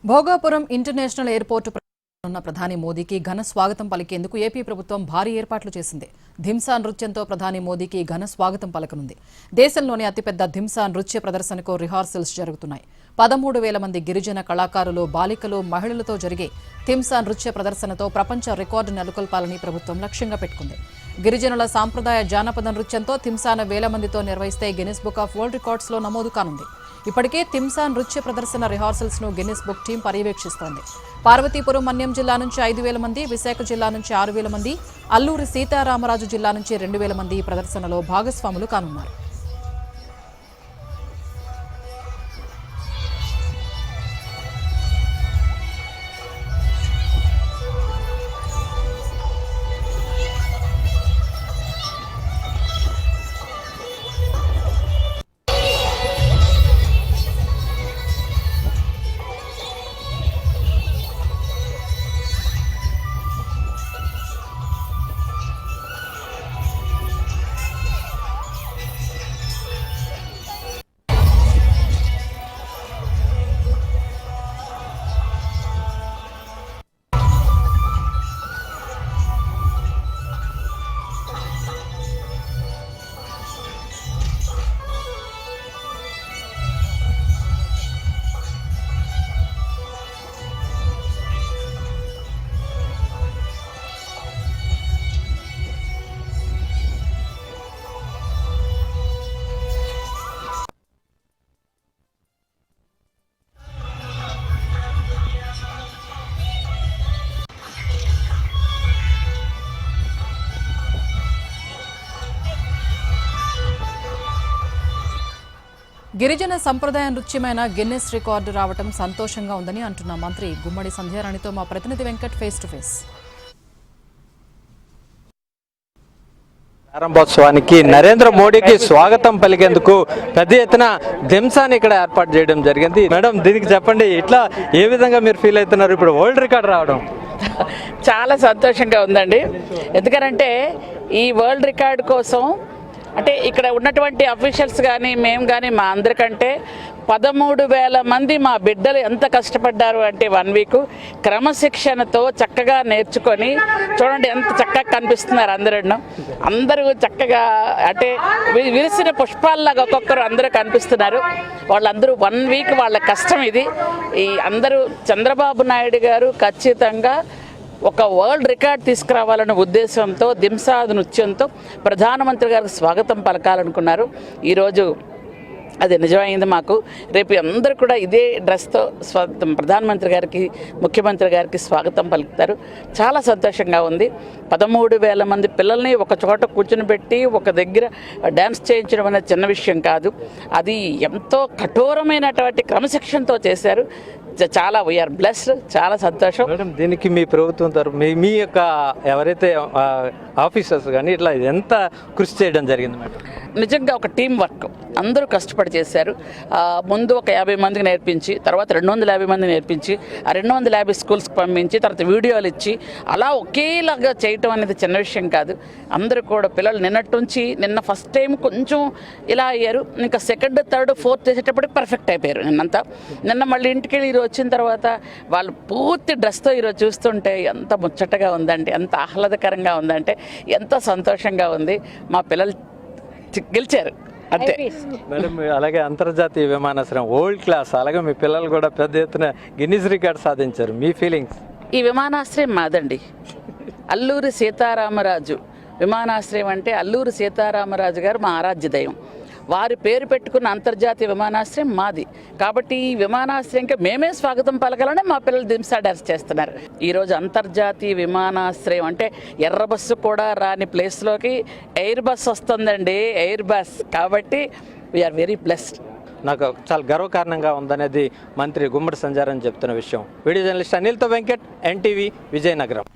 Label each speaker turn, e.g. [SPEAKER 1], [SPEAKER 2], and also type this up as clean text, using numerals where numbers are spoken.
[SPEAKER 1] Bhogapuram international airport ఉన్న ప్రధాని మోదీకి ఘన స్వాగతం పలికేందుకు ఏపీ ప్రభుత్వం భారీ ఏర్పాట్లు చేసింది. ధింసా నృత్యంతో ప్రధాని మోదీకి ఘన స్వాగతం పలకనుంది. దేశంలోని అతిపెద్ద ధింసా నృత్య ప్రదర్శనకు రిహార్సల్స్ జరుగుతున్నాయి. 13,000 మంది గిరిజన కళాకారులు, బాలికలు, మహిళలతో జరిగే ధింసా నృత్య ప్రదర్శనతో ప్రపంచ రికార్డు నెలకొల్పాలని ప్రభుత్వం లక్ష్యంగా పెట్టుకుంది. గిరిజనుల సాంప్రదాయ జానపద నృత్యంతో థింసాను 1,000 మందితో నిర్వహిస్తే Guinness book of world records లో నమోదు కానుంది. ఇప్పటికే థింసా నృత్య ప్రదర్శన రిహార్సల్స్ ను Guinness book team పర్యవేక్షిస్తోంది. Parvathipuram Manyam జిల్లా నుంచి 5,000 మంది, విశాఖ జిల్లా నుంచి 6,000 మంది, అల్లూరి సీతారామరాజు జిల్లా నుంచి 2,000 మంది ఈ ప్రదర్శనలో భాగస్వాములు కానున్నారు. గిరిజన సంప్రదాయ నృత్యమైన గిన్నిస్ రికార్డు రావడం సంతోషంగా ఉందని అంటున్న మంత్రి గుమ్మడి సంధ్యారాణితో మా ప్రతినిధి వెంకట్ ఫేస్ టు ఫేస్.
[SPEAKER 2] ప్రారంభోత్సవానికి నరేంద్ర మోడీకి స్వాగతం పలికేందుకు పెద్ద ఎత్తున ధింసాని ఇక్కడ ఏర్పాటు చేయడం జరిగింది. మేడం, దీనికి చెప్పండి, ఇట్లా ఏ విధంగా మీరు ఫీల్ అవుతున్నారు? ఇప్పుడు వరల్డ్ రికార్డ్ రావడం
[SPEAKER 3] చాలా సంతోషంగా ఉందండి. ఎందుకంటే ఈ వరల్డ్ రికార్డ్ కోసం అంటే ఇక్కడ ఉన్నటువంటి అఫీషియల్స్ కానీ మేము కానీ మా అందరికంటే 13,000 మంది మా బిడ్డలు ఎంత కష్టపడ్డారు అంటే 1 వీక్ క్రమశిక్షణతో చక్కగా నేర్చుకొని చూడండి ఎంత చక్కగా కనిపిస్తున్నారు అందరూ చక్కగా అంటే విరిసిన పుష్పాల్లాగా ఒక్కొక్కరు అందరూ కనిపిస్తున్నారు. వాళ్ళందరూ 1 వీక్ వాళ్ళ కష్టం ఇది. ఈ అందరూ చంద్రబాబు నాయుడు గారు ఖచ్చితంగా ఒక వరల్డ్ రికార్డ్ తీసుకురావాలనే ఉద్దేశంతో ధింసా నృత్యంతో ప్రధానమంత్రి గారికి స్వాగతం పలకాలనుకున్నారు. ఈరోజు అది నిజమైంది మాకు. రేపు అందరూ కూడా ఇదే డ్రెస్తో ప్రధానమంత్రి గారికి, ముఖ్యమంత్రి గారికి స్వాగతం పలుకుతారు. చాలా సంతోషంగా ఉంది. 13,000 మంది పిల్లల్ని ఒక చోట కూర్చుని పెట్టి ఒక దగ్గర డ్యాన్స్ చేయించడం అనేది చిన్న విషయం కాదు. అది ఎంతో కఠోరమైనటువంటి క్రమశిక్షణతో చేశారు. చాలా వీఆర్ బ్లెస్డ్, చాలా సంతోషం.
[SPEAKER 2] మేడం, దీనికి మీ ప్రభుత్వం తరఫు మీ యొక్క ఎవరైతే ఆఫీసర్స్ కానీ ఇట్లా ఎంత కృషి చేయడం జరిగింది మేడం?
[SPEAKER 3] నిజంగా ఒక టీం వర్క్, అందరూ కష్టపడి చేశారు. ముందు ఒక 50 మందికి నేర్పించి, తర్వాత 250 మంది నేర్పించి, ఆ 250 స్కూల్స్కి పంపించి, తర్వాత వీడియోలు ఇచ్చి అలా ఒకేలాగా చేయటం అనేది చిన్న విషయం కాదు. అందరూ కూడా పిల్లలు నిన్న ఫస్ట్ టైం కొంచెం ఇలా అయ్యారు. ఇంకా సెకండ్, థర్డ్, ఫోర్త్ చేసేటప్పటికి పర్ఫెక్ట్ అయిపోయారు. నిన్న మళ్ళీ ఇంటికి వెళ్ళి ఈరోజు వచ్చిన తర్వాత వాళ్ళు పూర్తి డ్రెస్తో ఈరోజు చూస్తుంటే ఎంత ముచ్చటగా ఉందండి, ఎంత ఆహ్లాదకరంగా ఉందంటే, ఎంత సంతోషంగా ఉంది. మా పిల్లలు గెలిచారు అంతే
[SPEAKER 2] మేడం. అలాగే అంతర్జాతీయ విమానాశ్రయం వరల్డ్ క్లాస్, అలాగే మీ పిల్లలు కూడా పెద్ద ఎత్తున గిన్నిస్ రికార్డ్ సాధించారు. మీ ఫీలింగ్స్?
[SPEAKER 3] ఈ విమానాశ్రయం మాదండి. అల్లూరి సీతారామరాజు విమానాశ్రయం అంటే అల్లూరి సీతారామరాజు గారు మా ఆరాధ్య దైవం. వారి పేరు పెట్టుకున్న అంతర్జాతీయ విమానాశ్రయం మాది. కాబట్టి ఈ విమానాశ్రయంకి మేమే స్వాగతం పలకాలని మా పిల్లలు ధింసా డాన్స్ చేస్తున్నారు. ఈరోజు అంతర్జాతీయ విమానాశ్రయం అంటే ఎర్ర బస్సు కూడా రాని ప్లేస్లోకి ఎయిర్ బస్ వస్తుందండి, ఎయిర్ బస్. కాబట్టి వీఆర్ వెరీ బ్లెస్డ్.
[SPEAKER 2] నాకు చాలా గర్వకారణంగా ఉందనేది మంత్రి గుమ్మడి సంధ్యారాణి చెప్తున్న విషయం. వీడియో జర్నలిస్ట్ అనిల్తో వెంకట్, ఎన్టీవీ, విజయనగరం.